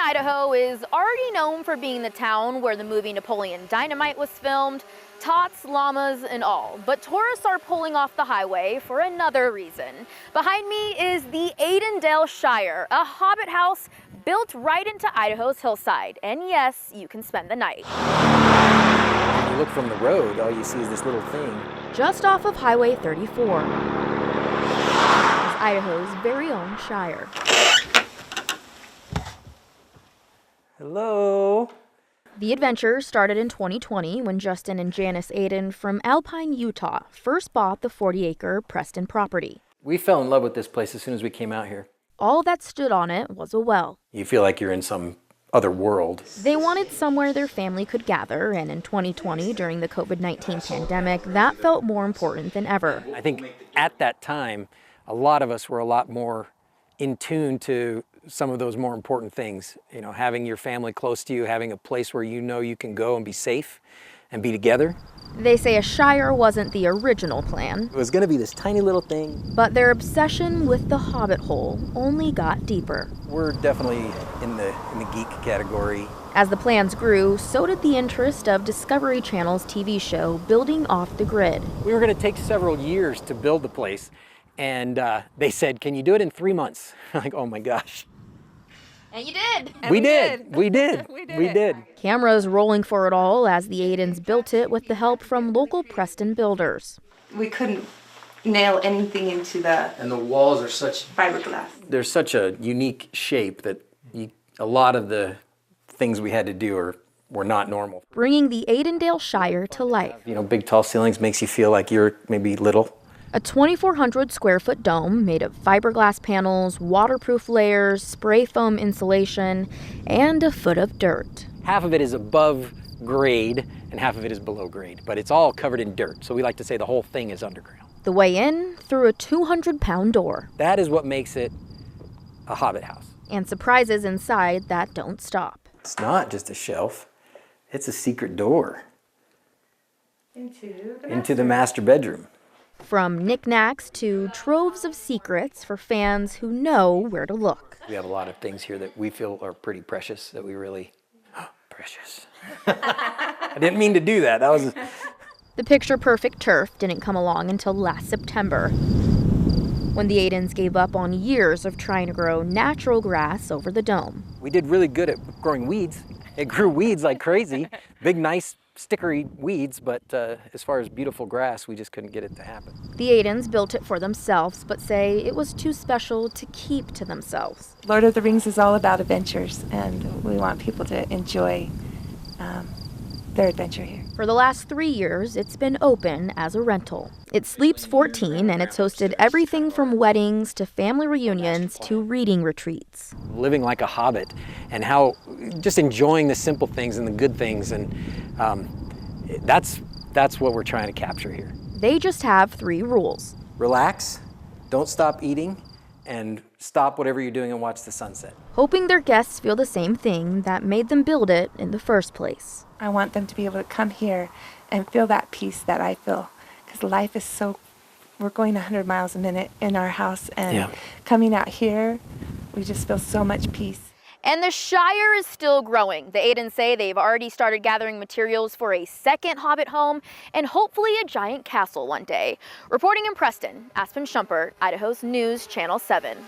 Idaho is already known for being the town where the movie Napoleon Dynamite was filmed, tots, llamas, and all. But tourists are pulling off the highway for another reason. Behind me is the Aidendale Shire, a hobbit house built right into Idaho's hillside. And yes, you can spend the night. When you look from the road, all you see is this little thing. Just off of Highway 34 is Idaho's very own Shire. Hello. The adventure started in 2020 when Justin and Janice Aiden from Alpine, Utah first bought the 40-acre Preston property. We fell in love with this place as soon as we came out here. All that stood on it was a well. You feel like you're in some other world. They wanted somewhere their family could gather, and in 2020, during the COVID-19 pandemic, that felt more important than ever. I think at that time, a lot of us were a lot more in tune to some of those more important things. You know, having your family close to you, having a place where you know you can go and be safe and be together. They say a shire wasn't the original plan. It was going to be this tiny little thing. But their obsession with the hobbit hole only got deeper. We're definitely in the geek category. As the plans grew, so did the interest of Discovery Channel's TV show Building Off the Grid. We were going to take several years to build the place, and they said, "Can you do it in 3 months?" Like, oh my gosh. And you did. We did. Cameras rolling for it all as the Aidens built it with the help from local Preston builders. We couldn't nail anything into the And the walls are such fiberglass. They're such a unique shape that a lot of the things we had to do were not normal. Bringing the Aidendale Shire to life. You know, big tall ceilings makes you feel like you're maybe little. A 2,400 square foot dome made of fiberglass panels, waterproof layers, spray foam insulation, and a foot of dirt. Half of it is above grade and half of it is below grade, but it's all covered in dirt. So we like to say the whole thing is underground. The way in, through a 200-pound door. That is what makes it a hobbit house. And surprises inside that don't stop. It's not just a shelf, it's a secret door into the master bedroom. From knickknacks to troves of secrets for fans who know where to look. We have a lot of things here that we feel are pretty precious, that we really, precious. I didn't mean to do that. That was. The picture-perfect turf didn't come along until last September, when the Aidens gave up on years of trying to grow natural grass over the dome. We did really good at growing weeds. It grew weeds like crazy. Big, nice, stickery weeds, but as far as beautiful grass, we just couldn't get it to happen. The Aidens built it for themselves, but say it was too special to keep to themselves. Lord of the Rings is all about adventures, and we want people to enjoy their adventure here. For the last 3 years, it's been open as a rental. It sleeps 14, and it's hosted everything from weddings to family reunions to reading retreats. Living like a hobbit and how just enjoying the simple things and the good things, and that's what we're trying to capture here. They just have 3 rules. Relax, don't stop eating, and stop whatever you're doing and watch the sunset. Hoping their guests feel the same thing that made them build it in the first place. I want them to be able to come here and feel that peace that I feel, because life is we're going 100 miles a minute in our house, and coming out here, we just feel so much peace. And the Shire is still growing. The Aidens say they've already started gathering materials for a second hobbit home and hopefully a giant castle one day. Reporting in Preston, Aspen Shumpert, Idaho's News Channel 7.